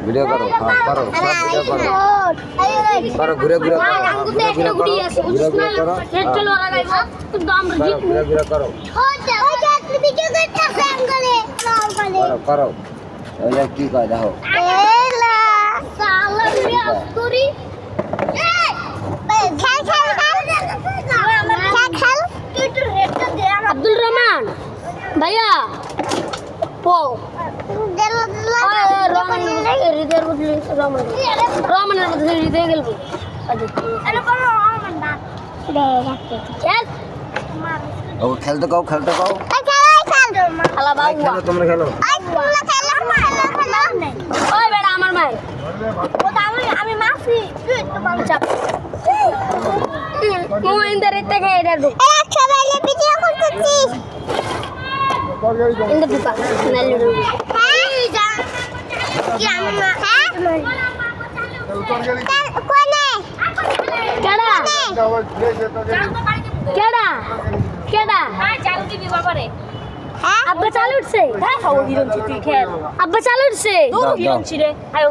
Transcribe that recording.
Video করো হ্যাঁ করো সব ভিডিও করো করো ঘুরে ঘুরে করো ঘুরে ঘুরে করো ঘুরে ঘুরে করো চলো লাগাইবো কিন্তু আমরা জিতবো ঘুরে ঘুরে করো ওই যে আপনি ভিডিও করতেছেন আঙ্গলে করো করো ওই যে কি কয় দেখো এলা সালা ভিডিও করি আব্দুল রহমান ভাইয়া পো রহমানের মধ্যে হৃদয় গেল ও খেলতে কও খেলতে কও খেলা বাবু খেলো তোমরা খেলো ওই বেটা আমার মায়ের আমি মাসি চাপ ইন্দার এতে খেয়ে এটা ঢুক ভিডিও করতেছিস ইন্দা ঢুকা নালে ঢুক এই যা কি আমি মা কোনে কেডা কেডা কেডা চালু দিবি বাবারে আব্বা চালু উঠছে হ্যাঁ খাও দিরন তুই খেল আব্বা চালু উঠছে দাও, দাও। রে আয়ো